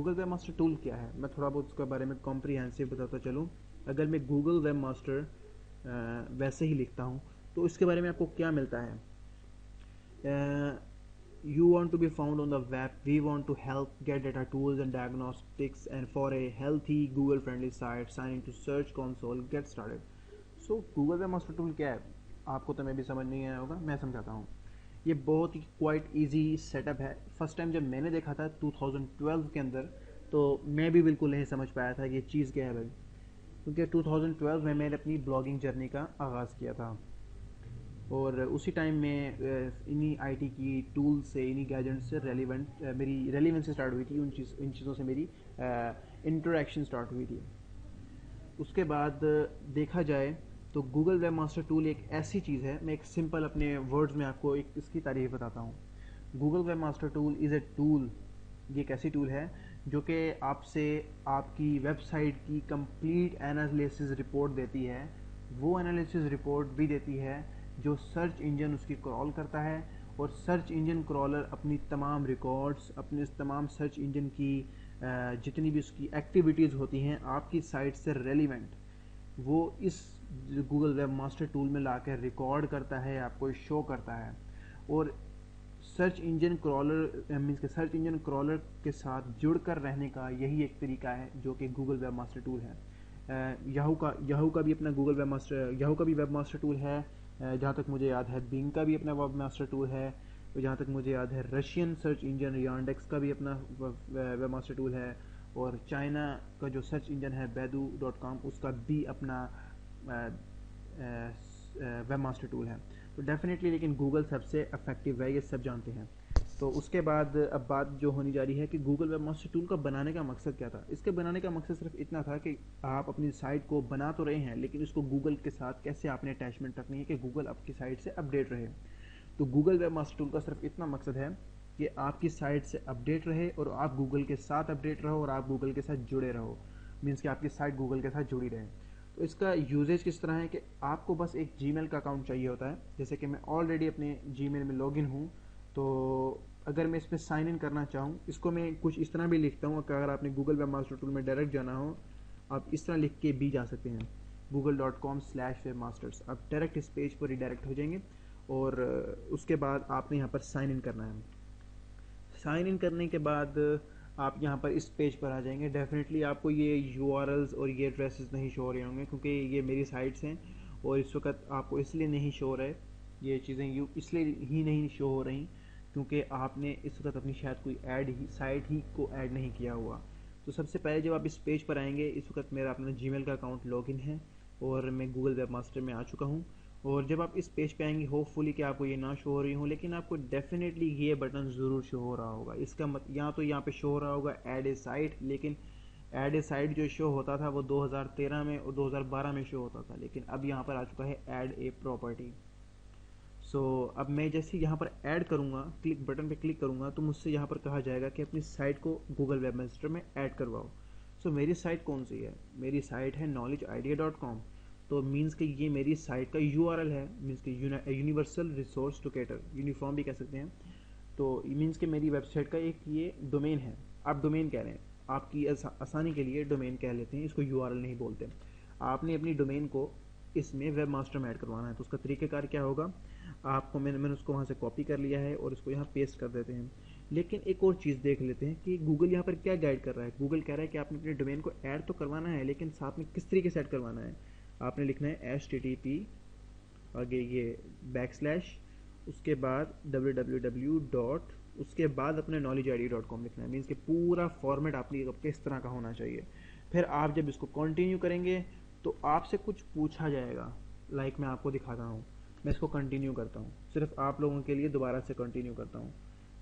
Google web master tool क्या है, मैं थोड़ा बहुत उसके बारे में कॉम्प्रिहेंसिव बताता चलूँ। अगर मैं गूगल वेब मास्टर वैसे ही लिखता हूँ तो इसके बारे में आपको क्या मिलता है। You want to be found on the web. We want to help get data tools and diagnostics, and for a healthy Google friendly site, sign into search console, get started. So Google web master tool क्या है, आपको तो मैं भी समझ नहीं आया होगा, मैं समझाता हूँ। ये बहुत ही क्वाइट इजी सेटअप है। फर्स्ट टाइम जब मैंने देखा था 2012 के अंदर, तो मैं भी बिल्कुल नहीं समझ पाया था कि ये चीज़ क्या है भाई, क्योंकि 2012 में मैंने अपनी ब्लॉगिंग जर्नी का आगाज़ किया था और उसी टाइम में इन्हीं आईटी की टूल से, इन्हीं गैजेट्स से मेरी रेलिवेंसी स्टार्ट हुई थी। इन चीज़ों से मेरी इंटरेक्शन स्टार्ट हुई थी। उसके बाद देखा जाए तो गूगल वेब मास्टर टूल एक ऐसी चीज़ है, मैं एक सिंपल अपने वर्ड्स में आपको एक इसकी तारीफ बताता हूँ। Google web master tool is a tool, ये एक ऐसी टूल है जो कि आपसे आपकी वेबसाइट की कंप्लीट एनालिसिस रिपोर्ट देती है। वो एनालिसिस रिपोर्ट भी देती है जो सर्च इंजन उसकी क्रॉल करता है, और सर्च इंजन क्रॉलर अपनी तमाम रिकॉर्ड्स, अपने तमाम सर्च इंजन की जितनी भी उसकी एक्टिविटीज़ होती हैं आपकी साइट से रेलिवेंट, वो इस गूगल वेब मास्टर टूल में लाकर रिकॉर्ड करता है, आपको शो करता है। और सर्च इंजन क्रॉलर मीन्स के सर्च इंजन क्रॉलर के साथ जुड़कर रहने का यही एक तरीका है जो कि गूगल वेब मास्टर टूल है। याहू का भी अपना गूगल वेब मास्टर, याहू का भी वेब मास्टर टूल है। जहाँ तक मुझे याद है बिंग का भी अपना वेब मास्टर टूल है। जहाँ तक मुझे याद है रशियन सर्च इंजन यांडेक्स का भी अपना वेब मास्टर टूल है। और चाइना का जो सर्च इंजन है बैदू.com, उसका भी अपना वेब मास्टर टूल है। तो डेफिनेटली लेकिन गूगल सबसे इफेक्टिव है, ये सब जानते हैं। तो उसके बाद अब बात जो होनी जा रही है कि गूगल वेब मास्टर टूल का बनाने का मकसद क्या था। इसके बनाने का मकसद सिर्फ इतना था कि आप अपनी साइट को बना तो रहे हैं, लेकिन इसको गूगल के साथ कैसे आपने अटैचमेंट रखनी है कि गूगल आपकी साइट से अपडेट रहे। तो गूगल वेब मास्टर टूल का सिर्फ इतना मकसद है कि आपकी साइट से अपडेट रहे और आप गूगल के साथ अपडेट रहो और आप गूगल के साथ जुड़े रहो, मीन्स कि आपकी साइट गूगल के साथ जुड़ी रहे। तो इसका यूजेज किस तरह है कि आपको बस एक जीमेल का अकाउंट चाहिए होता है। जैसे कि मैं ऑलरेडी अपने जीमेल में लॉगिन हूँ, तो अगर मैं इसमें साइन इन करना चाहूँ, इसको मैं कुछ इस तरह भी लिखता हूँ कि अगर आपने गूगल वेब मास्टर टूल में डायरेक्ट जाना हो, आप इस तरह लिख के भी जा सकते हैं google.com/webmasters। आप डायरेक्ट इस पेज पर रिडायरेक्ट हो जाएंगे और उसके बाद आपने यहाँ पर साइन इन करना है। साइन इन करने के बाद आप यहाँ पर इस पेज पर आ जाएंगे। डेफिनेटली आपको ये यूआरएल्स और ये एड्रेसेस नहीं शो हो रहे होंगे क्योंकि ये मेरी साइट्स हैं और इस वक्त आपको इसलिए नहीं शो हो रहे ये चीज़ें, इसलिए ही नहीं शो हो रही क्योंकि आपने इस वक्त अपनी शायद कोई साइट ही को ऐड नहीं किया हुआ। तो सबसे पहले जब आप इस पेज पर आएंगे, इस वक्त मेरा अपना जीमेल का अकाउंट लॉगिन है और मैं गूगल वेब मास्टर में आ चुका हूँ। और जब आप इस पेज पे आएंगे, होपफुली कि आपको ये ना शो हो रही हो, लेकिन आपको डेफिनेटली ये बटन ज़रूर शो हो रहा होगा। इसका यहाँ तो यहाँ पे शो हो रहा होगा ऐड ए साइट, लेकिन ऐड ए साइट जो शो होता था वो 2013 में और 2012 में शो होता था, लेकिन अब यहाँ पर आ चुका है ऐड ए प्रॉपर्टी। सो अब मैं जैसे यहाँ पर ऐड करूँगा, क्लिक बटन पे क्लिक करूँगा, तो मुझसे यहाँ पर कहा जाएगा कि अपनी साइट को गूगल वेब मास्टर में ऐड करवाओ। सो मेरी साइट कौन सी है, मेरी साइट है knowledgeidea.com। तो मीन्स कि ये मेरी साइट का यूआरएल है, मीन्स कि यूनिवर्सल रिसोर्स लोकेटर, यूनिफॉर्म भी कह सकते हैं। तो मीन्स कि मेरी वेबसाइट का एक ये डोमेन है, आप डोमेन कह रहे हैं, आपकी आसानी के लिए डोमेन कह लेते हैं, इसको यूआरएल नहीं बोलते। आपने अपनी डोमेन को इसमें वेब मास्टर में ऐड करवाना है। तो उसका तरीक़ेकार क्या होगा, आपको मैंने उसको वहाँ से कॉपी कर लिया है और इसको यहाँ पेस्ट कर देते हैं। लेकिन एक और चीज़ देख लेते हैं कि गूगल यहाँ पर क्या गाइड कर रहा है। गूगल कह रहा है कि आपने अपने डोमेन को ऐड तो करवाना है, लेकिन साथ में किस तरीके से ऐड करवाना है। आपने लिखना है HTTP, आगे ये बैकस्लैश, उसके बाद www. उसके बाद अपने knowledgeid.com लिखना है। मीन्स कि पूरा फॉर्मेट आपकी किस तरह का होना चाहिए। फिर आप जब इसको कंटिन्यू करेंगे तो आपसे कुछ पूछा जाएगा, लाइक मैं आपको दिखाता हूँ। मैं इसको कंटिन्यू करता हूँ, सिर्फ आप लोगों के लिए दोबारा से कंटिन्यू करता हूँ।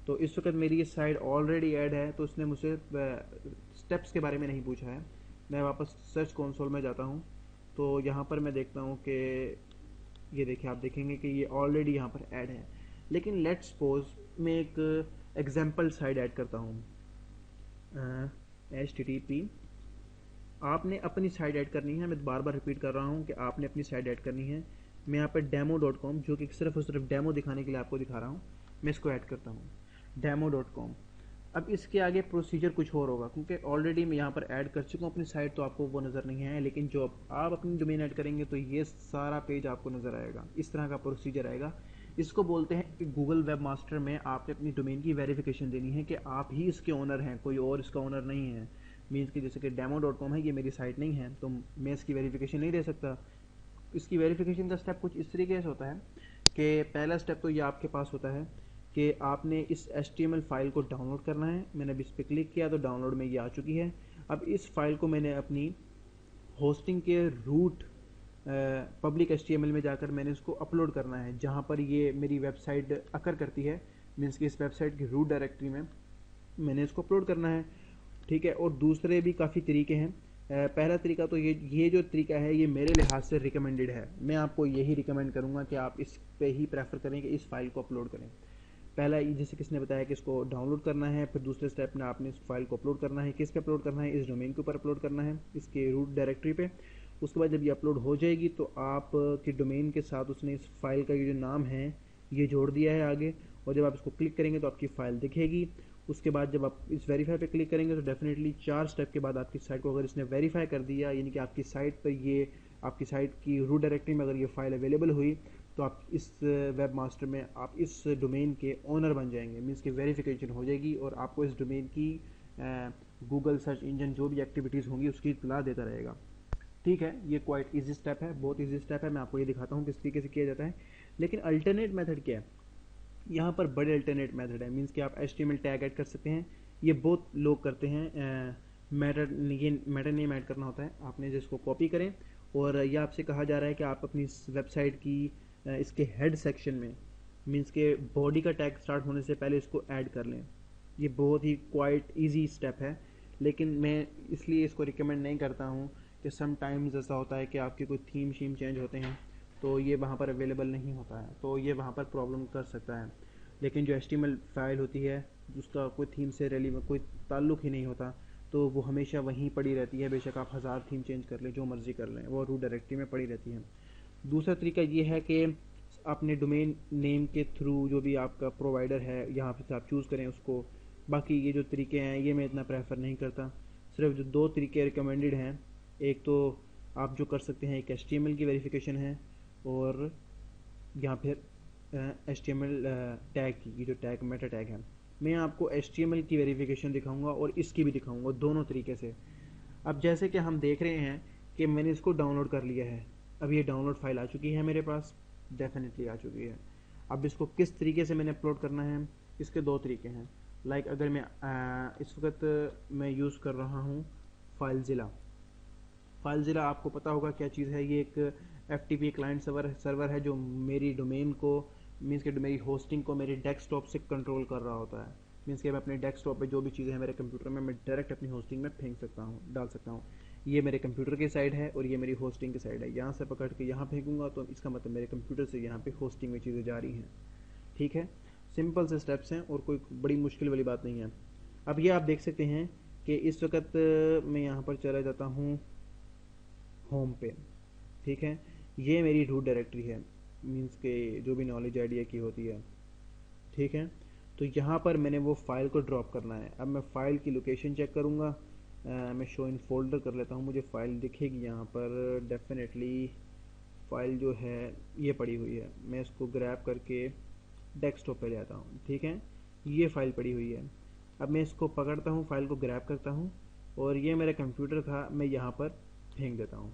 तो इस वक्त मेरी ये साइट ऑलरेडी ऐड है, तो उसने मुझसे स्टेप्स के बारे में नहीं पूछा है। मैं वापस सर्च कंसोल में जाता हूँ, तो यहाँ पर मैं देखता हूँ कि ये देखिए, आप देखेंगे कि ये ऑलरेडी यहाँ पर ऐड है। लेकिन लेट्स सपोज मैं एक एग्जाम्पल साइट ऐड करता हूँ, HTTP। आपने अपनी साइट ऐड करनी है, मैं बार बार रिपीट कर रहा हूँ कि आपने अपनी साइट ऐड करनी है। मैं यहाँ पर demo.com, जो कि सिर्फ और सिर्फ डेमो दिखाने के लिए आपको दिखा रहा हूँ, मैं इसको ऐड करता हूँ demo.com। अब इसके आगे प्रोसीजर कुछ और होगा, क्योंकि ऑलरेडी मैं यहाँ पर ऐड कर चुका हूँ अपनी साइट, तो आपको वो नज़र नहीं आया, लेकिन जो आप अपनी डोमेन ऐड करेंगे तो ये सारा पेज आपको नज़र आएगा। इस तरह का प्रोसीजर आएगा। इसको बोलते हैं कि गूगल वेब मास्टर में आपने अपनी डोमेन की वेरिफिकेशन देनी है कि आप ही इसके ओनर हैं, कोई और इसका ओनर नहीं है। मीन्स कि जैसे कि demo.com है, ये मेरी साइट नहीं है, तो मैं इसकी वेरिफिकेशन नहीं दे सकता। इसकी वेरिफिकेशन का स्टेप कुछ इस तरीके से होता है कि पहला स्टेप तो ये आपके पास होता है कि आपने इस HTML फाइल को डाउनलोड करना है। मैंने अभी इस पर क्लिक किया तो डाउनलोड में ये आ चुकी है। अब इस फाइल को मैंने अपनी होस्टिंग के रूट पब्लिक HTML में जाकर मैंने इसको अपलोड करना है, जहाँ पर ये मेरी वेबसाइट अकर करती है। मीन्स कि इस वेबसाइट की रूट डायरेक्टरी में मैंने इसको अपलोड करना है। ठीक है, और दूसरे भी काफ़ी तरीके हैं। पहला तरीका तो ये जो तरीका है ये मेरे लिहाज से रिकमेंडेड है। मैं आपको यही रिकमेंड करूँगा कि आप इस पे ही प्रेफर करें कि इस फाइल को अपलोड करें। पहला जैसे किसने बताया कि इसको डाउनलोड करना है, फिर दूसरे स्टेप में आपने इस फाइल को अपलोड करना है। किस पे अपलोड करना है? इस डोमेन के ऊपर अपलोड करना है, इसके रूट डायरेक्टरी पे। उसके बाद जब ये अपलोड हो जाएगी तो आप की डोमेन के साथ उसने इस फाइल का ये जो नाम है ये जोड़ दिया है आगे, और जब आप इसको क्लिक करेंगे तो आपकी फ़ाइल दिखेगी। उसके बाद जब आप इस वेरीफाई पे क्लिक करेंगे तो डेफिनेटली 4 स्टेप के बाद आपकी साइट को अगर इसने वेरीफाई कर दिया, यानी कि आपकी साइट पर ये आपकी साइट की रूट डायरेक्टरी में अगर ये फाइल अवेलेबल हुई, तो आप इस वेब मास्टर में आप इस डोमेन के ओनर बन जाएंगे। मीन्स की वेरिफिकेशन हो जाएगी और आपको इस डोमेन की गूगल सर्च इंजन जो भी एक्टिविटीज़ होंगी उसकी इत्तला देता रहेगा। ठीक है, ये क्वाइट ईजी स्टेप है, बहुत ईजी स्टेप है। मैं आपको ये दिखाता हूँ किस तरीके से किया जाता है। लेकिन अल्टरनेट मेथड क्या है? यहाँ पर बड़े अल्टरनेट मेथड है। मीन्स कि आप HTML टैग ऐड कर सकते हैं। ये बहुत लोग करते हैं। मैटर नेम ऐड करना होता है, आपने जिसको कॉपी करें, और ये आपसे कहा जा रहा है कि आप अपनी वेबसाइट की इसके हेड सेक्शन में, मीन्स के बॉडी का टैग स्टार्ट होने से पहले इसको ऐड कर लें। ये बहुत ही क्वाइट ईजी स्टेप है, लेकिन मैं इसलिए इसको रिकमेंड नहीं करता हूँ कि समटाइम्स ऐसा होता है कि आपके कोई थीम शीम चेंज होते हैं तो ये वहाँ पर अवेलेबल नहीं होता है, तो ये वहाँ पर प्रॉब्लम कर सकता है। लेकिन जो HTML फाइल होती है उसका कोई थीम से रैली में कोई ताल्लुक़ ही नहीं होता, तो वो हमेशा वहीं पड़ी रहती है। बेशक आप 1000 थीम चेंज कर लें, जो मर्ज़ी कर लें, वो रूट डायरेक्टरी में पड़ी रहती है। दूसरा तरीका ये है कि अपने डोमेन नेम के थ्रू जो भी आपका प्रोवाइडर है यहाँ से आप चूज़ करें उसको। बाकी ये जो तरीके हैं ये मैं इतना प्रेफर नहीं करता। सिर्फ जो 2 तरीके रिकमेंडेड हैं, एक तो आप जो कर सकते हैं एक HTML की वेरिफिकेशन है, और या फिर HTML टैग की, ये जो टैग मेटा टैग है। मैं आपको HTML की वेरिफिकेशन दिखाऊंगा और इसकी भी दिखाऊंगा, दोनों तरीके से। अब जैसे कि हम देख रहे हैं कि मैंने इसको डाउनलोड कर लिया है। अब ये डाउनलोड फाइल आ चुकी है मेरे पास, डेफिनेटली आ चुकी है। अब इसको किस तरीके से मैंने अपलोड करना है, इसके 2 तरीके हैं। लाइक अगर मैं इस वक्त मैं यूज़ कर रहा हूँ फाइलज़िला, आपको पता होगा क्या चीज़ है। ये एक FTP क्लाइंट सर्वर है जो मेरी डोमेन को, मीन्स के मेरी होस्टिंग को मेरे डेस्कटॉप से कंट्रोल कर रहा होता है। मीन्स कि मैं अपने डेस्कटॉप पे जो भी चीज़ें हैं मेरे कंप्यूटर में मैं डायरेक्ट अपनी होस्टिंग में फेंक सकता हूँ, डाल सकता हूँ। ये मेरे कंप्यूटर की साइड है और ये मेरी होस्टिंग की साइड है। यहाँ से पकड़ के यहाँ फेंकूँगा तो इसका मतलब मेरे कंप्यूटर से यहाँ पे होस्टिंग में चीज़ें जा रही हैं। ठीक है, सिंपल से स्टेप्स हैं और कोई बड़ी मुश्किल वाली बात नहीं है। अब ये आप देख सकते हैं कि इस वक्त मैं यहाँ पर चला जाता हूँ होम पे। ठीक है, ये मेरी रूट डायरेक्टरी है, मीन्स के जो भी नॉलेज आइडिया की होती है। ठीक है, तो यहाँ पर मैंने वो फाइल को ड्रॉप करना है। अब मैं फ़ाइल की लोकेशन चेक करूँगा। मैं शो इन फोल्डर कर लेता हूँ, मुझे फ़ाइल दिखेगी यहाँ पर डेफिनेटली। फ़ाइल जो है ये पड़ी हुई है, मैं इसको ग्रैब करके डेस्कटॉप पे ले आता हूँ। ठीक है, ये फ़ाइल पड़ी हुई है। अब मैं इसको पकड़ता हूँ, फ़ाइल को ग्रैब करता हूँ, और ये मेरा कंप्यूटर था, मैं यहाँ पर फेंक देता हूँ।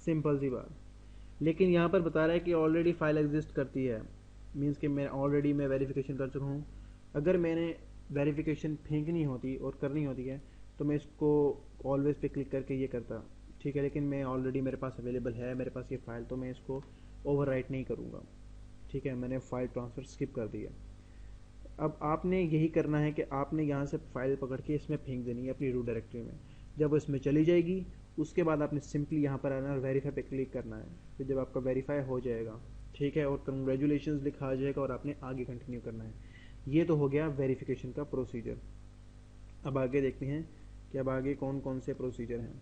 सिंपल सी बात। लेकिन यहाँ पर बता रहा है कि ऑलरेडी फ़ाइल एग्जिस्ट करती है, मीन्स कि मैं वेरिफिकेशन कर चुका हूँ। अगर मैंने वेरिफिकेशन फेंकनी होती और करनी होती है तो मैं इसको ऑलवेज पे क्लिक करके ये करता। ठीक है, लेकिन मैं ऑलरेडी मेरे पास अवेलेबल है मेरे पास ये फ़ाइल, तो मैं इसको ओवरराइट नहीं करूँगा। ठीक है, मैंने फ़ाइल ट्रांसफ़र स्किप कर दिया। अब आपने यही करना है कि आपने यहाँ से फ़ाइल पकड़ के इसमें फेंक देनी है अपनी रूट डायरेक्टरी में। जब वो इसमें चली जाएगी उसके बाद आपने सिंपली यहाँ पर आना और वेरीफाई पे क्लिक करना है। फिर जब आपका वेरीफाई हो जाएगा, ठीक है, और कंग्रेचुलेशंस लिखा आ जाएगा और आपने आगे कंटिन्यू करना है। ये तो हो गया वेरिफिकेशन का प्रोसीजर। अब आगे देखते हैं कि अब आगे कौन कौन से प्रोसीजर हैं।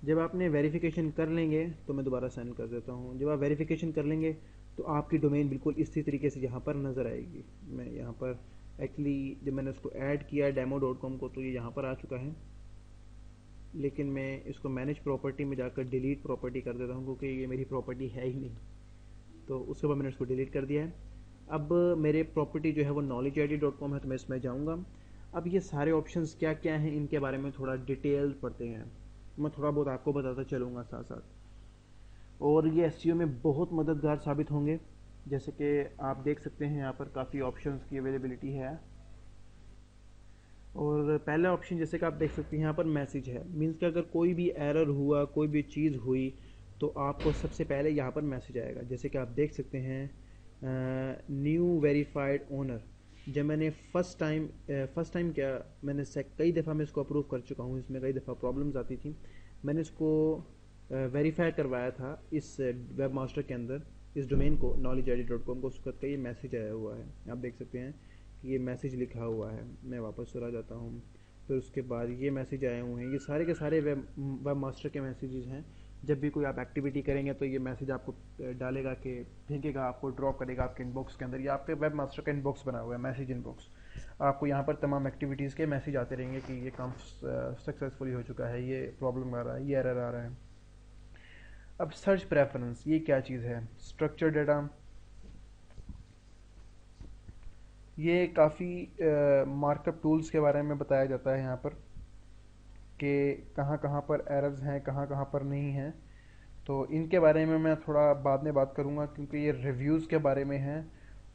जब आपने वेरिफिकेशन कर लेंगे तो मैं दोबारा साइन कर देता हूँ। जब आप वेरिफिकेशन कर लेंगे तो आपकी डोमेन बिल्कुल इसी तरीके से यहाँ पर नज़र आएगी। मैं यहाँ पर एक्चुअली जब मैंने उसको ऐड किया demo.com को तो ये यहाँ पर आ चुका है, लेकिन मैं इसको मैनेज प्रॉपर्टी में जाकर डिलीट प्रॉपर्टी कर देता हूँ क्योंकि ये मेरी प्रॉपर्टी है ही नहीं। तो उसके बाद मैंने इसको डिलीट कर दिया है। अब मेरे प्रॉपर्टी जो है वो knowledgeid.com है, तो मैं इसमें जाऊँगा। अब ये सारे ऑप्शंस क्या क्या हैं इनके बारे में थोड़ा डिटेल पढ़ते हैं, मैं थोड़ा बहुत आपको बताता चलूँगा साथ साथ, और ये एसईओ में बहुत मददगार साबित होंगे। जैसे कि आप देख सकते हैं यहाँ पर काफ़ी ऑप्शंस की अवेलेबिलिटी है, और पहला ऑप्शन जैसे कि आप देख सकते हैं यहाँ पर मैसेज है, मीन्स कि अगर कोई भी एरर हुआ, कोई भी चीज़ हुई तो आपको सबसे पहले यहाँ पर मैसेज आएगा। जैसे कि आप देख सकते हैं न्यू वेरीफाइड ओनर, जब मैंने फर्स्ट टाइम क्या, मैंने कई दफ़ा मैं इसको अप्रूव कर चुका हूँ, इसमें कई दफ़ा प्रॉब्लम्स आती थी, मैंने इसको वेरीफाई करवाया था इस वेब मास्टर के अंदर, इस डोमेन को knowledgeid.com को, उसका कई मैसेज आया हुआ है, आप देख सकते हैं कि ये मैसेज लिखा हुआ है। मैं वापस चला जाता हूँ, फिर उसके बाद ये मैसेज आए हुए हैं, ये सारे के सारे वेब मास्टर के मैसेजेस हैं। जब भी कोई आप एक्टिविटी करेंगे तो ये मैसेज आपको डालेगा कि फेंकेगा, आपको ड्रॉप करेगा आपके इनबॉक्स के अंदर। ये आपके वेब मास्टर का इनबॉक्स बना हुआ है, मैसेज इनबॉक्स। आपको यहाँ पर तमाम एक्टिविटीज़ के मैसेज आते रहेंगे कि ये काम सक्सेसफुली हो चुका है, ये प्रॉब्लम आ रहा है, ये एरर आ रहा है। अब सर्च प्रेफरेंस, ये क्या चीज़ है? स्ट्रक्चर डाटा, ये काफ़ी मार्कअप टूल्स के बारे में बताया जाता है यहाँ पर कि कहाँ कहाँ पर एरर्स हैं, कहाँ कहाँ पर नहीं हैं। तो इनके बारे में मैं थोड़ा बाद में बात करूँगा क्योंकि ये रिव्यूज़ के बारे में हैं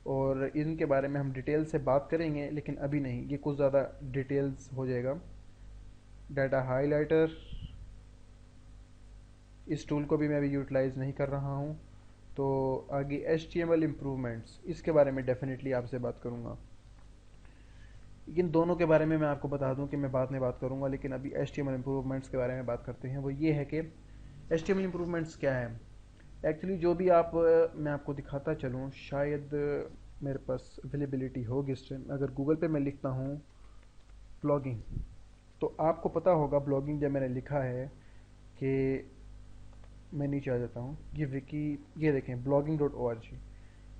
और इनके बारे में हम डिटेल से बात करेंगे, लेकिन अभी नहीं, ये कुछ ज़्यादा डिटेल्स हो जाएगा। डाटा हाइलाइटर, इस टूल को भी मैं अभी यूटिलाइज़ नहीं कर रहा हूँ। तो आगे HTML इम्प्रूवमेंट्स, इसके बारे में डेफिनेटली आपसे बात करूँगा। इन दोनों के बारे में मैं आपको बता दूं कि मैं बाद में बात करूंगा, लेकिन अभी HTML इम्प्रूवमेंट्स के बारे में बात करते हैं। वो ये है कि HTML इम्प्रूवमेंट्स क्या है एक्चुअली, जो भी मैं आपको दिखाता चलूँ, शायद मेरे पास अवेलेबिलिटी होगी इस टाइम। अगर गूगल पे मैं लिखता हूँ ब्लॉगिंग, तो आपको पता होगा ब्लॉगिंग जब मैंने लिखा है कि मैं नीचे आ जाता हूँ, ये विकी, ये देखें blogging.org,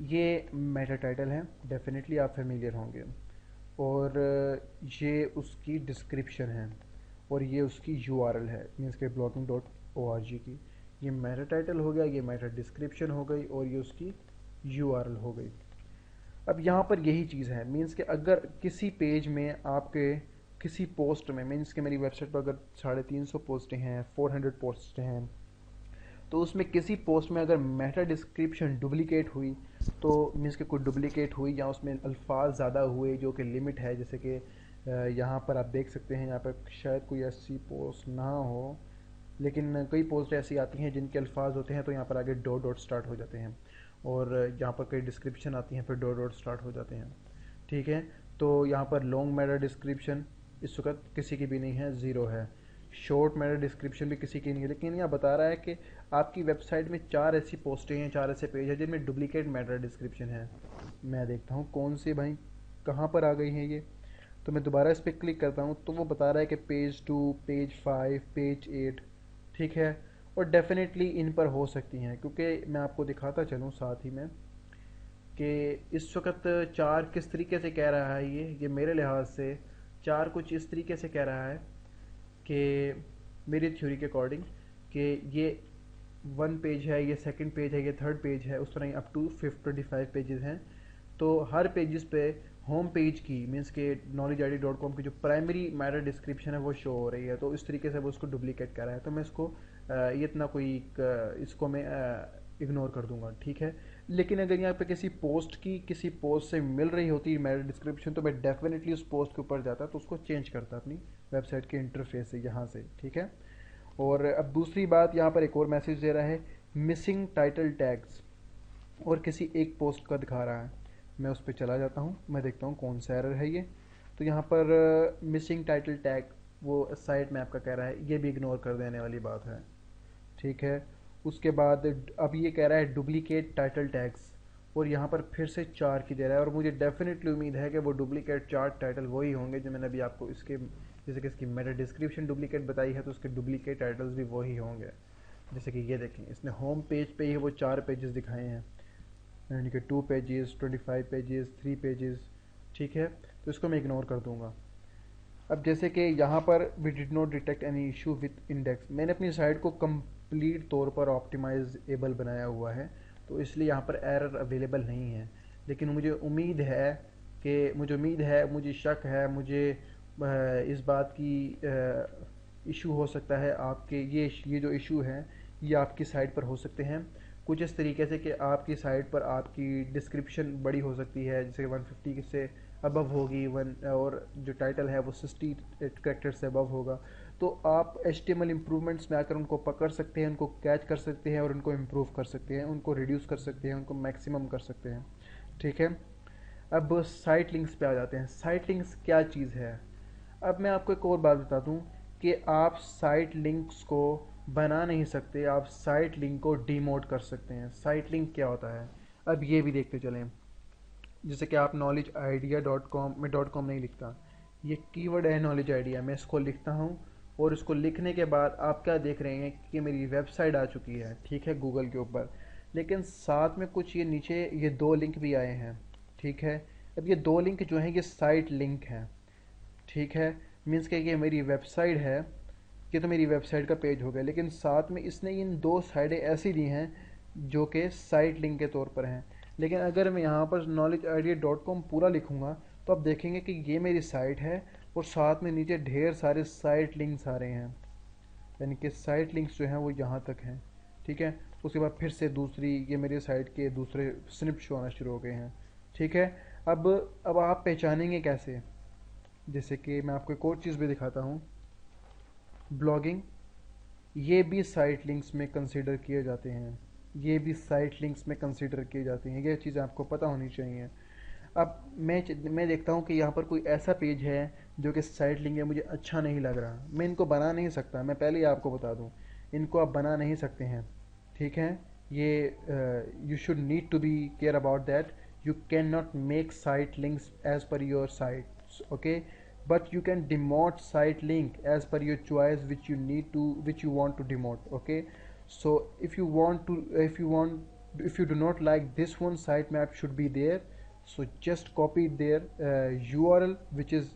ये मेटा टाइटल है, डेफिनेटली आप फेमिलियर होंगे, और ये उसकी डिस्क्रिप्शन है और ये उसकी URL है, मीन्स के blogging.org की। ये मेटा टाइटल हो गया, ये मेटा डिस्क्रिप्शन हो गई और ये उसकी URL हो गई। अब यहाँ पर यही चीज़ है, मीन्स के अगर किसी पेज में आपके किसी पोस्ट में, मीन्स के मेरी वेबसाइट पर अगर 350 पोस्टें हैं, 400 पोस्टें हैं, तो उसमें किसी पोस्ट में अगर मेटा डिस्क्रिप्शन डुप्लीकेट हुई, तो मीन्स कि कोई डुप्लीकेट हुई या उसमें अल्फाज ज़्यादा हुए जो कि लिमिट है, जैसे कि यहाँ पर आप देख सकते हैं, यहाँ पर शायद कोई ऐसी पोस्ट ना हो, लेकिन कई पोस्ट ऐसी आती हैं जिनके अल्फाज होते हैं तो यहाँ पर आगे डॉट डॉट स्टार्ट हो जाते हैं, और यहाँ पर कई डिस्क्रिप्शन आती हैं फिर डॉट डॉट स्टार्ट हो जाते हैं। ठीक है, तो यहाँ पर लॉन्ग मेटा डिस्क्रिप्शन इस वक्त किसी की भी नहीं है, ज़ीरो है। शॉर्ट मेटा डिस्क्रिप्शन भी किसी की नहीं है, लेकिन यहाँ बता रहा है कि आपकी वेबसाइट में 4 ऐसी पोस्टें हैं, 4 ऐसे पेज हैं जिनमें डुप्लीकेट मेटा डिस्क्रिप्शन है। मैं देखता हूँ कौन से भाई, कहाँ पर आ गई हैं ये। तो मैं दोबारा इस पर क्लिक करता हूँ तो वो बता रहा है कि पेज 2, पेज 5, पेज 8, ठीक है, और डेफिनेटली इन पर हो सकती हैं, क्योंकि मैं आपको दिखाता चलूँ साथ ही में कि इस वक्त 4 किस तरीके से कह रहा है। ये मेरे लिहाज से 4 कुछ इस तरीके से कह रहा है कि मेरी थ्योरी के अकॉर्डिंग कि ये 1 पेज है, ये 2nd पेज है, ये 3rd पेज है, उस तरह ही अप टू 25 पेजेस हैं। तो हर पेजेस पे होम पेज की, मीन्स के knowledgeid.com की जो प्राइमरी मैटर डिस्क्रिप्शन है वो शो हो रही है, तो इस तरीके से वो उसको डुप्लीकेट कर रहा है। तो मैं इसको ये इतना कोई इसको मैं इग्नोर कर दूंगा, ठीक है। लेकिन अगर यहाँ पे किसी पोस्ट से मिल रही होती है मैटर डिस्क्रिप्शन, तो मैं डेफिनेटली उस पोस्ट के ऊपर जाता तो उसको चेंज करता अपनी वेबसाइट के इंटरफेस से, यहाँ से, ठीक है। और अब दूसरी बात, यहाँ पर एक और मैसेज दे रहा है, मिसिंग टाइटल टैग्स, और किसी एक पोस्ट का दिखा रहा है। मैं उस पर चला जाता हूँ, मैं देखता हूँ कौन सा एरर है ये। तो यहाँ पर मिसिंग टाइटल टैग, वो साइट में आपका कह रहा है, ये भी इग्नोर कर देने वाली बात है, ठीक है। उसके बाद अब ये कह रहा है डुप्लीकेट टाइटल टैग्स, और यहाँ पर फिर से 4 की दे रहा है, और मुझे डेफिनेटली उम्मीद है कि वो डुप्लीकेट 4 टाइटल वही होंगे जो मैंने अभी आपको इसके, जैसे कि इसकी मेटा डिस्क्रिप्शन डुप्लीकेट बताई है, तो उसके डुप्लीकेट टाइटल्स भी वही होंगे। जैसे कि ये देखें, इसने होम पेज पे ही वो 4 पेजेस दिखाए हैं, यानी कि 2 पेजेस, 25 पेजेस, 3 पेजेस, ठीक है। तो इसको मैं इग्नोर कर दूंगा। अब जैसे कि यहाँ पर we did not detect any issue with index, मैंने अपनी साइट को कंप्लीट तौर पर ऑप्टिमाइजेबल बनाया हुआ है, तो इसलिए यहाँ पर एरर अवेलेबल नहीं है। लेकिन मुझे उम्मीद है, मुझे शक है, मुझे इस बात की इशू हो सकता है आपके ये जो इशू हैं ये आपकी साइट पर हो सकते हैं कुछ इस तरीके से कि आपकी साइट पर आपकी डिस्क्रिप्शन बड़ी हो सकती है, जैसे 150 से अबव होगी और जो टाइटल है वो 60 कैरेक्टर से अबव होगा, तो आप HTML इम्प्रूवमेंट्स में आकर उनको पकड़ सकते हैं, उनको कैच कर सकते हैं और उनको इम्प्रूव कर सकते हैं, उनको रिड्यूस कर सकते हैं, उनको मैक्सिमम कर सकते हैं। ठीक है, अब साइट लिंक्स पे आ जाते हैं। साइट लिंक्स क्या चीज़ है? अब मैं आपको एक और बात बता दूं कि आप साइट लिंक्स को बना नहीं सकते, आप साइट लिंक को डीमोड कर सकते हैं। साइट लिंक क्या होता है, अब ये भी देखते चलें। जैसे कि आप knowledgeidea.com में .com नहीं लिखता, ये कीवर्ड है knowledge idea, मैं इसको लिखता हूँ और इसको लिखने के बाद आप क्या देख रहे हैं कि मेरी वेबसाइट आ चुकी है, ठीक है, गूगल के ऊपर। लेकिन साथ में कुछ ये नीचे ये 2 लिंक भी आए हैं, ठीक है। अब ये 2 लिंक जो हैं ये साइट लिंक हैं, ठीक है। मीन्स कि ये मेरी वेबसाइट है, ये तो मेरी वेबसाइट का पेज हो गया, लेकिन साथ में इसने इन 2 साइडें ऐसी दी हैं जो कि साइट लिंक के तौर पर हैं। लेकिन अगर मैं यहाँ पर knowledgeidea.com पूरा लिखूँगा तो आप देखेंगे कि ये मेरी साइट है और साथ में नीचे ढेर सारे साइट लिंक्स आ रहे हैं, यानी कि साइट लिंक्स जो हैं वो यहाँ तक हैं, ठीक है। उसके बाद फिर से दूसरी ये मेरी साइट के दूसरे स्निप शो आना शुरू हो गए हैं, ठीक है। अब आप पहचानेंगे कैसे? जैसे कि मैं आपको एक और चीज़ भी दिखाता हूँ, ब्लॉगिंग, ये भी साइट लिंक्स में कंसीडर किए जाते हैं, ये भी साइट लिंक्स में कंसीडर किए जाते हैं, ये चीज़ें आपको पता होनी चाहिए। अब मैं देखता हूँ कि यहाँ पर कोई ऐसा पेज है जो कि साइट लिंक है, मुझे अच्छा नहीं लग रहा, मैं इनको बना नहीं सकता, मैं पहले ही आपको बता दूँ, इनको आप बना नहीं सकते हैं, ठीक है। ये you should need to be care about that, you cannot make site links as per your sites, okay, but you can demote site link as per your choice which you want to demote, okay. So if you do not like this one sitemap should be there, so just copy their URL which is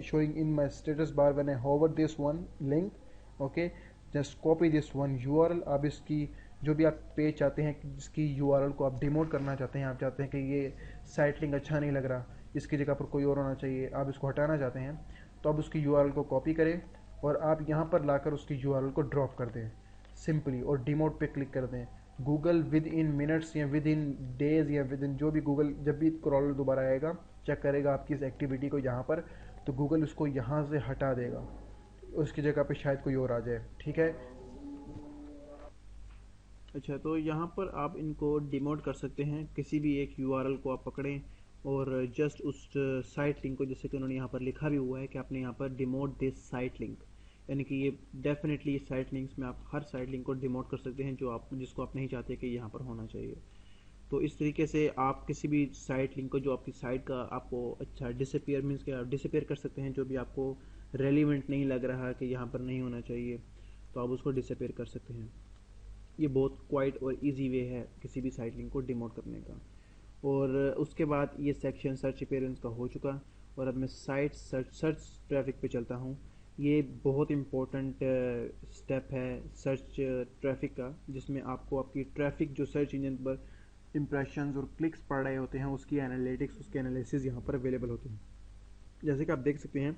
showing in my status bar when I hover this one link, okay, just copy this one URL। आप इसकी जो भी आप page चाहते हैं जिसकी URL को आप डिमोट करना चाहते हैं, आप चाहते हैं कि ये साइट लिंक अच्छा नहीं लग रहा, इसकी जगह पर कोई और होना चाहिए, आप इसको हटाना चाहते हैं, तो आप उसकी URL को कॉपी करें और आप यहाँ पर लाकर उसकी URL को ड्रॉप कर दें सिंपली और डिमोट पे क्लिक कर दें। गूगल विद इन मिनट्स या विद इन डेज या विद इन जो भी गूगल जब भी क्रॉलर दोबारा आएगा चेक करेगा आपकी इस एक्टिविटी को यहाँ पर, तो गूगल उसको यहाँ से हटा देगा, उसकी जगह पे शायद कोई और आ जाए, ठीक है। अच्छा, तो यहाँ पर आप इनको डिमोट कर सकते हैं, किसी भी एक URL को आप पकड़ें और जस्ट उस साइट लिंक को, जैसे कि उन्होंने यहाँ पर लिखा भी हुआ है कि आपने यहाँ पर डिमोट दिस साइट लिंक, यानी कि ये डेफिनेटली साइट लिंक्स में आप हर साइट लिंक को डिमोट कर सकते हैं जिसको आप नहीं चाहते कि यहाँ पर होना चाहिए। तो इस तरीके से आप किसी भी साइट लिंक को जो आपकी साइट का आपको अच्छा डिसअपीयर मीन्स कि आप डिसअपीयर कर सकते हैं, जो भी आपको रेलिवेंट नहीं लग रहा कि यहाँ पर नहीं होना चाहिए तो आप उसको डिसअपीयर कर सकते हैं। ये बहुत क्वाइट और इजी वे है किसी भी साइट लिंक को डिमोट करने का। और उसके बाद ये सेक्शन सर्च अपीयरेंस का हो चुका और अब मैं साइट सर्च ट्रैफिक पे चलता हूँ। ये बहुत इम्पोर्टेंट स्टेप है सर्च ट्रैफिक का, जिसमें आपको आपकी ट्रैफिक जो सर्च इंजन पर इम्प्रेशंस और क्लिक्स पड़ रहे होते हैं उसकी एनालिटिक्स, उसके एनालिसिस यहाँ पर अवेलेबल होते हैं। जैसे कि आप देख सकते हैं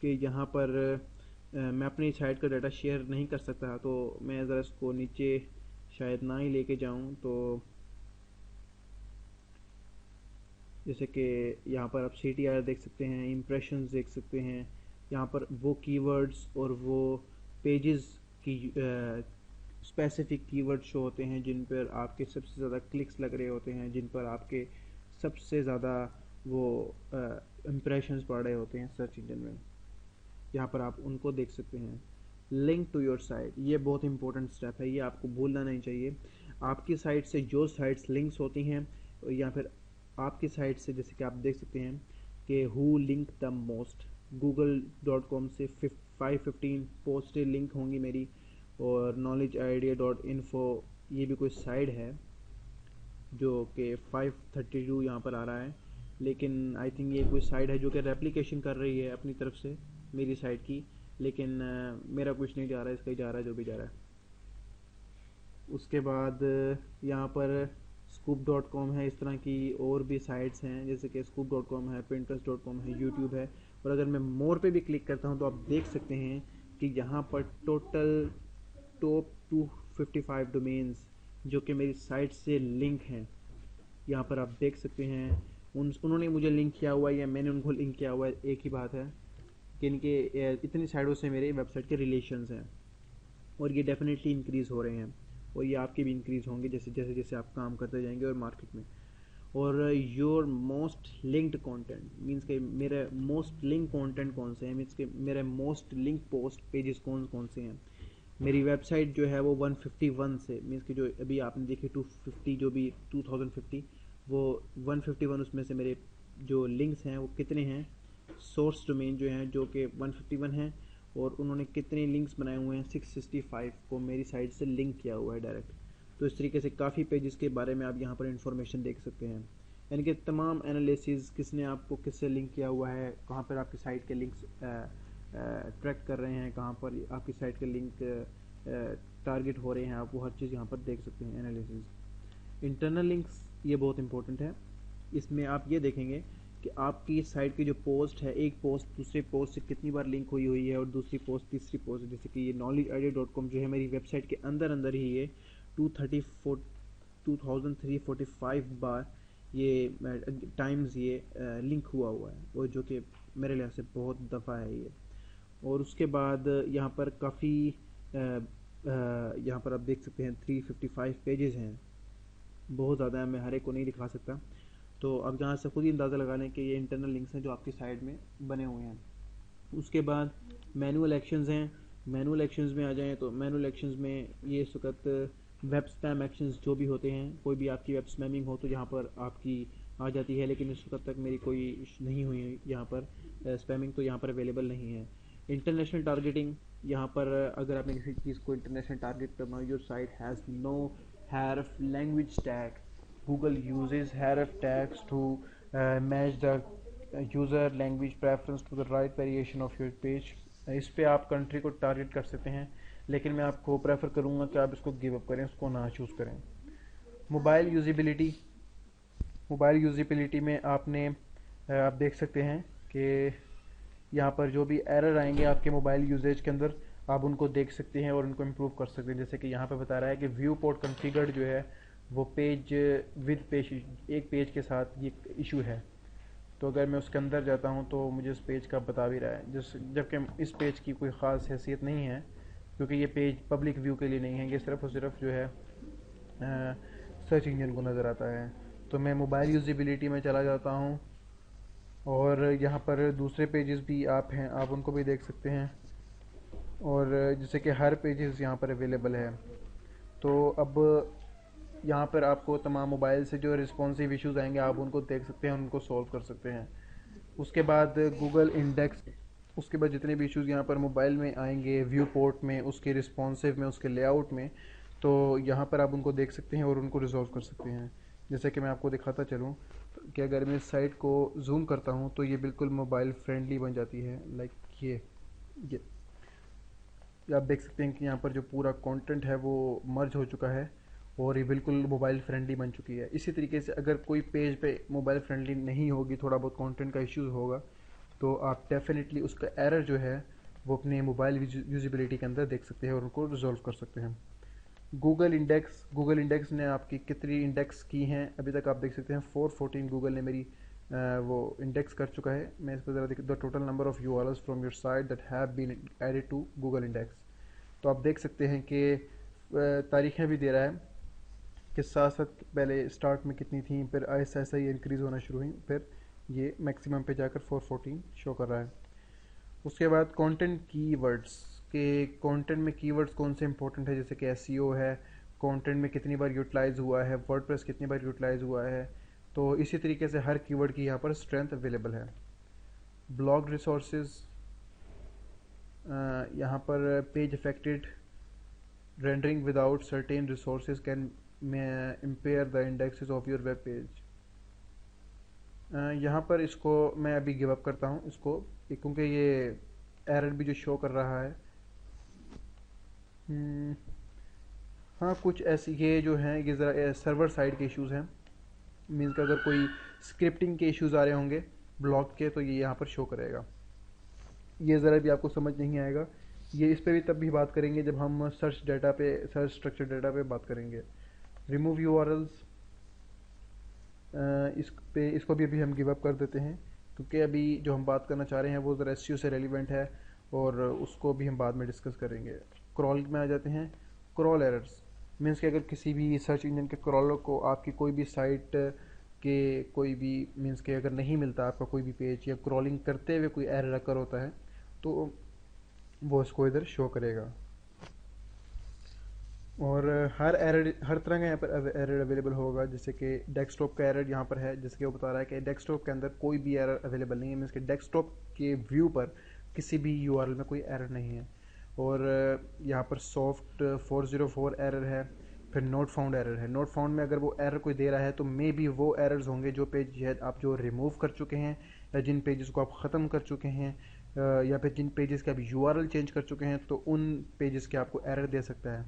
कि यहाँ पर मैं अपनी साइट का डाटा शेयर नहीं कर सकता, तो मैं ज़रा इसको नीचे शायद ना ही लेके जाऊँ, तो जैसे कि यहाँ पर आप CTR देख सकते हैं, इम्प्रेशंस देख सकते हैं, यहाँ पर वो कीवर्ड्स और वो पेजेस की स्पेसिफिक कीवर्ड शो होते हैं जिन पर आपके सबसे ज़्यादा क्लिक्स लग रहे होते हैं, जिन पर आपके सबसे ज़्यादा वो इम्प्रेशंस पड़ रहे होते हैं सर्च इंजन में, यहाँ पर आप उनको देख सकते हैं। लिंक टू योर साइट, ये बहुत इंपॉर्टेंट स्टेप है, ये आपको भूलना नहीं चाहिए। आपकी साइट से जो साइट्स लिंक्स होती हैं या फिर आपकी साइट से, जैसे कि आप देख सकते हैं कि who link the most, google.com से 515 पोस्टेड लिंक होंगी मेरी, और knowledgeidea.info ये भी कोई साइट है जो कि 532 यहाँ पर आ रहा है, लेकिन आई थिंक ये कोई साइट है जो कि रेप्लिकेशन कर रही है अपनी तरफ से मेरी साइट की, लेकिन मेरा कुछ नहीं जा रहा है, इसका ही जा रहा है जो भी जा रहा है। उसके बाद यहाँ पर scoop.com है, इस तरह की और भी साइट्स हैं जैसे कि scoop.com है, pinterest.com है, यूट्यूब है। और अगर मैं मोर पे भी क्लिक करता हूँ तो आप देख सकते हैं कि यहाँ पर टोटल टॉप 255 डोमेन्स जो कि मेरी साइट से लिंक हैं, यहाँ पर आप देख सकते हैं। उन्होंने मुझे लिंक किया हुआ है या मैंने उनको लिंक किया हुआ है, एक ही बात है कि इनके इतनी साइटों से मेरे वेबसाइट के रिलेशंस हैं और ये डेफिनेटली इंक्रीज़ हो रहे हैं और ये आपके भी इंक्रीज़ होंगे जैसे जैसे जैसे आप काम करते जाएंगे और मार्केट में। और your most linked content means के मेरे मोस्ट लिंक कंटेंट कौन से हैं, मींस के मेरे मोस्ट लिंक पोस्ट पेजेस कौन कौन से हैं। मेरी वेबसाइट जो है वो 151 से मींस कि जो अभी आपने देखी 250 जो भी 2050 वो 151 उसमें से मेरे जो लिंक्स हैं वो कितने हैं, सोर्स डोमेन जो हैं जो कि 151 हैं और उन्होंने कितने लिंक्स बनाए हुए हैं 665 को मेरी साइट से लिंक किया हुआ है डायरेक्ट। तो इस तरीके से काफ़ी पेजेस के बारे में आप यहाँ पर इंफॉर्मेशन देख सकते हैं, यानी कि तमाम एनालिसिस किसने आपको किससे लिंक किया हुआ है, कहाँ पर आपकी साइट के लिंक्स ट्रैक कर रहे हैं, कहाँ पर आपकी साइट के लिंक टारगेट हो रहे हैं, आप वो हर चीज़ यहाँ पर देख सकते हैं एनालिसिस। इंटरनल लिंक्स ये बहुत इंपॉर्टेंट है, इसमें आप ये देखेंगे कि आपकी साइट की जो पोस्ट है, एक पोस्ट दूसरे पोस्ट से कितनी बार लिंक हुई हुई है और दूसरी पोस्ट तीसरी पोस्ट, जैसे कि ये knowledgeidea.com जो है मेरी वेबसाइट के अंदर अंदर ही ये 2345 बार ये टाइम्स ये लिंक हुआ है और जो कि मेरे लिहाज से बहुत दफ़ा है ये। और उसके बाद यहाँ पर काफ़ी यहाँ पर आप देख सकते हैं 355 पेजेस हैं, बहुत ज़्यादा है, मैं हर एक को नहीं दिखा सकता। तो अब जहाँ से खुद ही अंदाज़ा लगा लें कि ये इंटरनल लिंक्स हैं जो आपकी साइट में बने हुए हैं। उसके बाद मैनुअल एक्शंस हैं, मैनुअल एक्शंस में आ जाएं तो मैनुअल एक्शंस में ये इस वक्त वेब स्पैम एक्शंस जो भी होते हैं, कोई भी आपकी वेब स्पैमिंग हो तो यहाँ पर आपकी आ जाती है, लेकिन इस वक्त तक मेरी कोई नहीं हुई यहाँ पर स्पैमिंग, तो यहाँ पर अवेलेबल नहीं है। इंटरनेशनल टारगेटिंग, यहाँ पर अगर आपने किसी चीज़ को इंटरनेशनल टारगेट करना हो, your site has no href language tag, Google uses href tags to match the user language preference to the right variation of your page। इस पे आप कंट्री को टारगेट कर सकते हैं, लेकिन मैं आपको प्रेफर करूँगा कि आप इसको गिव अप करें, उसको ना चूज़ करें। मोबाइल यूजिबिलिटी, मोबाइल यूजिबिलिटी में आपने आप देख सकते हैं कि यहाँ पर जो भी एरर आएंगे आपके मोबाइल यूजेज के अंदर आप उनको देख सकते हैं और उनको इम्प्रूव कर सकते हैं। जैसे कि यहाँ पर बता रहा है कि व्यू पोर्ट कॉन्फ़िगर्ड जो है वो पेज विद पेज, एक पेज के साथ ये इशू है। तो अगर मैं उसके अंदर जाता हूँ तो मुझे उस पेज का बता भी रहा है, जबकि इस पेज की कोई ख़ास हैसियत नहीं है क्योंकि ये पेज पब्लिक व्यू के लिए नहीं है, ये सिर्फ और सिर्फ जो है सर्च इंजन को नज़र आता है। तो मैं मोबाइल यूजिबिलिटी में चला जाता हूँ और यहाँ पर दूसरे पेजेस भी आप हैं, आप उनको भी देख सकते हैं और जैसे कि हर पेजेस यहाँ पर अवेलेबल है। तो अब यहाँ पर आपको तमाम मोबाइल से जो रिस्पॉन्सिव इश्यूज़ आएंगे आप उनको देख सकते हैं, उनको सॉल्व कर सकते हैं। उसके बाद गूगल इंडेक्स, उसके बाद जितने भी इश्यूज़ यहाँ पर मोबाइल में आएंगे, व्यू पोर्ट में, उसके रिस्पॉन्सिव में, उसके लेआउट में, तो यहाँ पर आप उनको देख सकते हैं और उनको रिजॉल्व कर सकते हैं। जैसे कि मैं आपको दिखाता चलूँ कि अगर मैं इस साइट को जूम करता हूँ तो ये बिल्कुल मोबाइल फ्रेंडली बन जाती है। लाइक ये आप देख सकते हैं कि यहाँ पर जो पूरा कंटेंट है वो मर्ज हो चुका है और ये बिल्कुल मोबाइल फ्रेंडली बन चुकी है। इसी तरीके से अगर कोई पेज पे मोबाइल फ्रेंडली नहीं होगी, थोड़ा बहुत कंटेंट का इश्यूज होगा, तो आप डेफिनेटली उसका एरर जो है वो अपने मोबाइल यूजिबिलिटी के अंदर देख सकते हैं और उनको रिजॉल्व कर सकते हैं। गूगल इंडेक्स, गूगल इंडेक्स ने आपकी कितनी इंडेक्स की हैं अभी तक आप देख सकते हैं 414 गूगल ने मेरी वो इंडेक्स कर चुका है। मैं इस पर ज़रा the total number of URLs from your site that have been added to Google index. तो आप देख सकते हैं कि तारीखें भी दे रहा है कि साथ साथ पहले स्टार्ट में कितनी थी, फिर ऐसा ऐसा ये इंक्रीज़ होना शुरू हुई, फिर ये मैक्सिमम पे जाकर 414 शो कर रहा है। उसके बाद कंटेंट कीवर्ड्स के, कंटेंट में कीवर्ड्स कौन से इंपॉर्टेंट है, जैसे कि एसईओ है, कंटेंट में कितनी बार यूटिलाइज हुआ है, वर्डप्रेस कितनी बार यूटिलाइज हुआ है। तो इसी तरीके से हर कीवर्ड की यहाँ पर स्ट्रेंथ अवेलेबल है। ब्लॉग रिसोर्सेज, यहाँ पर page affected rendering without certain resources can impair the indexes of your web page. यहाँ पर इसको मैं अभी गिव अप करता हूँ इसको, क्योंकि ये एरर भी जो शो कर रहा है। हाँ, कुछ ऐसी ये जो हैं ये ज़रा सर्वर साइड के इश्यूज़ हैं। मीन्स कि अगर कोई स्क्रिप्टिंग के इश्यूज़ आ रहे होंगे ब्लॉक के, तो ये यहाँ पर शो करेगा। ये ज़रा भी आपको समझ नहीं आएगा, ये इस पे भी तब भी बात करेंगे जब हम सर्च स्ट्रक्चर डाटा पे बात करेंगे। रिमूव यूआरएल्स, इसको भी अभी हम गिव अप कर देते हैं, क्योंकि अभी जो हम बात करना चाह रहे हैं वो ज़रा एसईओ से रेलिवेंट है और उसको भी हम बाद में डिस्कस करेंगे। क्रॉल में आ जाते हैं। क्रॉल एरर्स मीन्स कि अगर किसी भी सर्च इंजन के क्रॉलर को आपकी कोई भी साइट के कोई भी मीन्स कि अगर नहीं मिलता आपका कोई भी पेज, या क्रॉलिंग करते हुए कोई एरर अकर होता है, तो वो इसको इधर शो करेगा। और हर तरह का यहाँ पर एरर अवेलेबल होगा, जैसे कि डेस्कटॉप का एरर यहाँ पर है, जैसे कि वो बता रहा है कि डेस्कटॉप के अंदर कोई भी एरर अवेलेबल नहीं है, मीन्स कि डेस्कटॉप के व्यू पर किसी भी यूआरएल में कोई एरर नहीं है। और यहाँ पर सॉफ्ट 404 एरर है, फिर नोट फाउंड एरर है। नोट फाउंड में अगर वो एरर कोई दे रहा है तो मे बी वो एरर्स होंगे जो पेज आप जो रिमूव कर चुके हैं, या जिन पेजेस को आप ख़त्म कर चुके हैं, या फिर जिन पेजेस के आप यूआरएल चेंज कर चुके हैं, तो उन पेजेस के आपको एरर दे सकता है।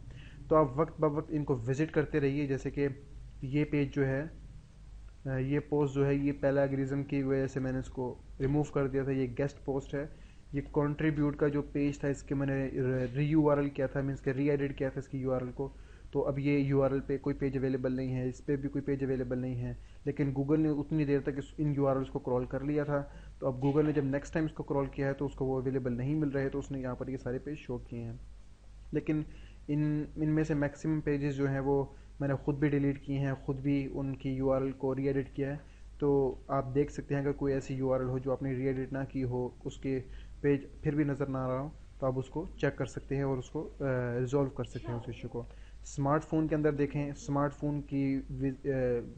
तो आप वक्त ब वक्त इनको विज़िट करते रहिए। जैसे कि ये पेज जो है, ये पोस्ट जो है, ये पहला एल्गोरिथम की वजह से मैंने इसको रिमूव कर दिया था। ये गेस्ट पोस्ट है। ये कंट्रीब्यूट का जो पेज था, इसके मैंने री यूआरएल किया था, मीन्स के री एडिट किया था इसकी यूआरएल को। तो अब ये यूआरएल पे कोई पेज अवेलेबल नहीं है, इस पर भी कोई पेज अवेलेबल नहीं है, लेकिन गूगल ने उतनी देर तक इन यूआरएल्स को क्रॉल कर लिया था। तो अब गूगल ने जब नेक्स्ट टाइम इसको क्रॉल किया है तो उसको वो अवेलेबल नहीं मिल रहे, तो उसने यहाँ पर ये सारे पेज शो किए हैं। लेकिन इनमें से मैक्सिमम पेजेस जो हैं वो मैंने ख़ुद भी डिलीट किए हैं, ख़ुद भी उनकी यूआरएल को री एडिट किया है। तो आप देख सकते हैं अगर कोई ऐसी यूआरएल हो जो आपने री एडिट ना की हो, उसके पेज फिर भी नज़र ना आ रहा हो, तो आप उसको चेक कर सकते हैं और उसको रिजॉल्व कर सकते हैं उस इशू को। स्मार्टफोन के अंदर देखें, स्मार्टफोन की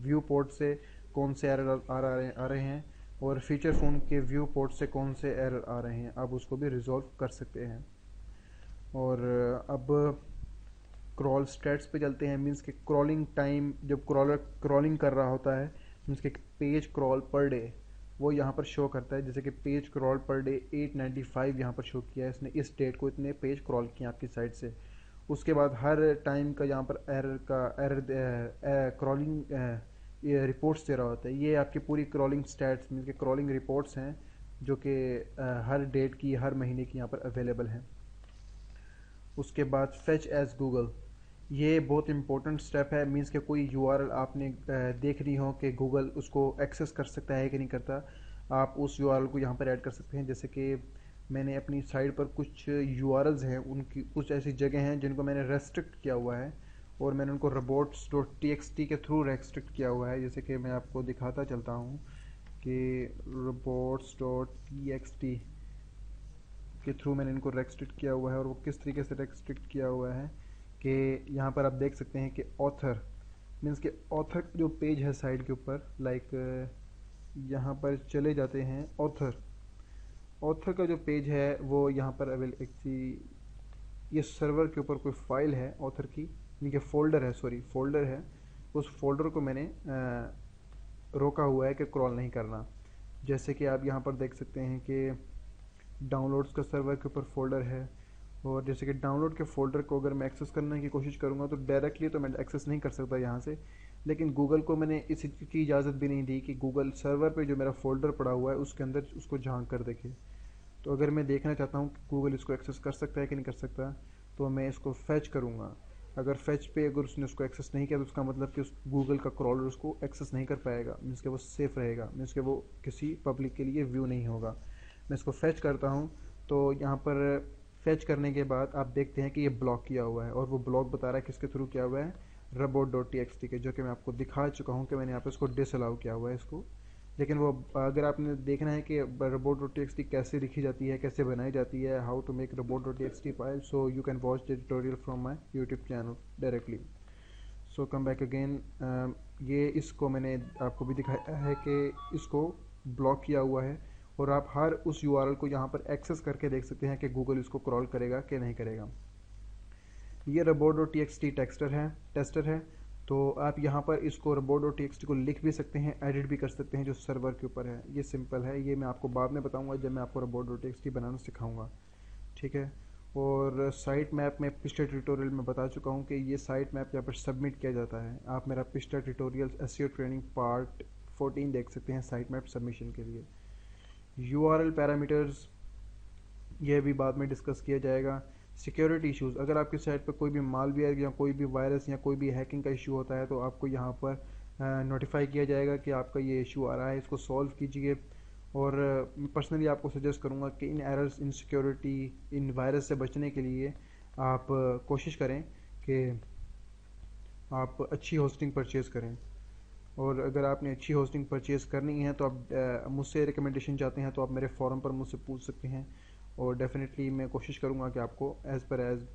व्यू पोर्ट से कौन से एरर आ रहे हैं, और फीचर फ़ोन के व्यू पोर्ट से कौन से एरर आ रहे हैं, आप उसको भी रिजॉल्व कर सकते हैं। और अब क्रॉल स्टैट्स पे चलते हैं। मीन्स कि क्रॉलिंग टाइम, जब क्रॉलर क्रॉलिंग कर रहा होता है, मीन्स कि पेज क्रॉल पर डे वो यहाँ पर शो करता है। जैसे कि पेज क्रॉल पर डे 895 यहाँ पर शो किया है इसने, इस डेट को इतने पेज क्रॉल किए आपकी साइट से। उसके बाद हर टाइम का यहाँ पर एरर क्रॉलिंग ये रिपोर्ट्स दे रहा होता है। ये आपकी पूरी क्रॉलिंग स्टैट्स मीन्स के क्रॉलिंग रिपोर्ट्स हैं जो कि हर डेट की, हर महीने की यहाँ पर अवेलेबल हैं। उसके बाद फेच एज गूगल, ये बहुत इंपॉर्टेंट स्टेप है। मीन्स कि कोई यूआरएल आपने देख रही हो कि गूगल उसको एक्सेस कर सकता है कि नहीं करता, आप उस यूआरएल को यहाँ पर ऐड कर सकते हैं। जैसे कि मैंने अपनी साइट पर कुछ यूआरएल्स हैं, उनकी कुछ ऐसी जगह हैं जिनको मैंने रेस्ट्रिक्ट किया हुआ है, और मैंने उनको robots.txt के थ्रू रेस्ट्रिक्ट किया हुआ है। जैसे कि मैं आपको दिखाता चलता हूँ कि robots.txt के थ्रू मैंने इनको रेस्ट्रिक्ट किया हुआ है, और वो किस तरीके से रेस्ट्रिक्ट किया हुआ है कि यहाँ पर आप देख सकते हैं कि ऑथर मीन्स के ऑथर जो पेज है साइड के ऊपर, लाइक यहाँ पर चले जाते हैं। ऑथर का जो पेज है वो यहाँ पर ये सर्वर के ऊपर कोई फाइल है ऑथर की, इनके फोल्डर है, उस फोल्डर को मैंने रोका हुआ है कि क्रॉल नहीं करना। जैसे कि आप यहाँ पर देख सकते हैं कि डाउनलोड्स का सर्वर के ऊपर फोल्डर है, और जैसे कि डाउनलोड के फोल्डर को अगर मैं एक्सेस करने की कोशिश करूँगा तो डायरेक्टली तो मैं एक्सेस नहीं कर सकता यहाँ से, लेकिन गूगल को मैंने इस चीज़ की इजाज़त भी नहीं दी कि गूगल सर्वर पे जो मेरा फोल्डर पड़ा हुआ है उसके अंदर उसको झांक कर देखे। तो अगर मैं देखना चाहता हूँ कि गूगल इसको एक्सेस कर सकता है कि नहीं कर सकता, तो मैं इसको फैच करूँगा। अगर फैच पे अगर उसने उसको एक्सेस नहीं किया तो उसका मतलब कि उस गूगल का क्रॉलर उसको एक्सेस नहीं कर पाएगा, मीन्स कि वो सेफ़ रहेगा, मीन्स कि वो किसी पब्लिक के लिए व्यू नहीं होगा। मैं इसको फैच करता हूँ, तो यहाँ पर फैच करने के बाद आप देखते हैं कि ये ब्लॉक किया हुआ है, और वो ब्लॉक बता रहा है किसके थ्रू किया हुआ है, robot.txt के, जो कि मैं आपको दिखा चुका हूँ कि मैंने यहाँ पे इसको डिसअलाउ किया हुआ है इसको। लेकिन वो अगर आपने देखना है कि robot.txt कैसे लिखी जाती है, कैसे बनाई जाती है, how to make robot.txt file, so you can watch the tutorial from my YouTube channel directly. So come back again, ये इसको मैंने आपको भी दिखाया है कि इसको ब्लॉक किया हुआ है, और आप हर उस यूआरएल को यहाँ पर एक्सेस करके देख सकते हैं कि गूगल इसको क्रॉल करेगा कि नहीं करेगा। ये robot.txt टेक्स्टर है, टेस्टर है। तो आप यहाँ पर इसको robot.txt को लिख भी सकते हैं, एडिट भी कर सकते हैं जो सर्वर के ऊपर है। ये सिंपल है, ये मैं आपको बाद में बताऊँगा जब मैं आपको robot.txt बनाना सिखाऊँगा, ठीक है। और साइट मैप में पिछले ट्यूटोरियल में बता चुका हूँ कि ये साइट मैप यहाँ पर सबमिट किया जाता है। आप मेरा पिछला ट्यूटोरियल SEO ट्रेनिंग पार्ट 14 देख सकते हैं साइट मैप सबमिशन के लिए। URL पैरामीटर्स ये भी बाद में डिस्कस किया जाएगा। सिक्योरिटी इश्यूज़, अगर आपकी साइट पर कोई भी मालवेयर या कोई भी वायरस या कोई भी हैकिंग का इशू होता है तो आपको यहाँ पर नोटिफाई किया जाएगा कि आपका ये इशू आ रहा है, इसको सॉल्व कीजिए। और पर्सनली आपको सजेस्ट करूँगा कि in errors, in security, in virus से बचने के लिए आप कोशिश करें कि आप अच्छी होस्टिंग परचेज़ करें। और अगर आपने अच्छी होस्टिंग परचेज़ करनी है तो आप मुझसे रिकमेंडेशन चाहते हैं तो आप मेरे फोरम पर मुझसे पूछ सकते हैं, और डेफिनेटली मैं कोशिश करूँगा कि आपको एज़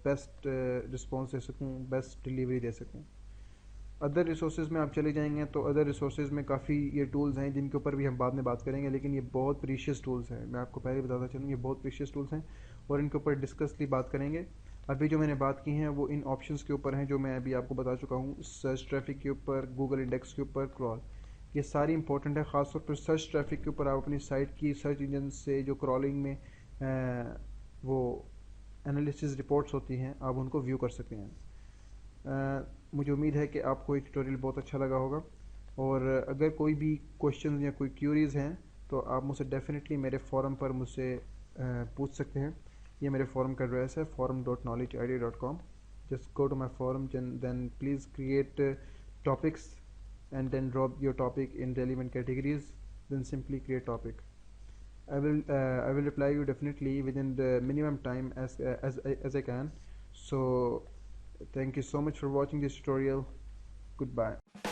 बेस्ट रिस्पॉन्स दे सकूँ, बेस्ट डिलीवरी दे सकूँ। अदर रिसोर्सेज में आप चले जाएंगे तो अदर रिसोर्सेज में काफ़ी ये टूल्स हैं जिनके ऊपर भी हम बाद में बात करेंगे, लेकिन ये बहुत प्रीशियस टूल्स हैं। मैं आपको पहले बताता चलूँ, ये बहुत प्रीशियस टूल्स हैं और इनके ऊपर डिस्कसली बात करेंगे। अभी जो मैंने बात की हैं वो इन ऑप्शंस के ऊपर हैं जो मैं अभी आपको बता चुका हूँ। सर्च ट्रैफिक के ऊपर, गूगल इंडेक्स के ऊपर, क्रॉल, ये सारी इंपॉर्टेंट है। ख़ासतौर पर सर्च ट्रैफिक के ऊपर आप अपनी साइट की सर्च इंजन से जो क्रॉलिंग में वो एनालिसिस रिपोर्ट्स होती हैं आप उनको व्यू कर सकते हैं। मुझे उम्मीद है कि आपको ये ट्यूटोरियल बहुत अच्छा लगा होगा, और अगर कोई भी क्वेश्चन या कोई क्यूरीज़ हैं तो आप मुझसे डेफिनेटली मेरे फोरम पर मुझसे पूछ सकते हैं। ये मेरे फोरम का एड्रेस है forum.knowledgeid.com। Just go to my forum, then please create topics and then drop your topic in relevant categories, then simply create topic. I will reply you definitely within the minimum time as I can. So thank you so much for watching this tutorial. Goodbye.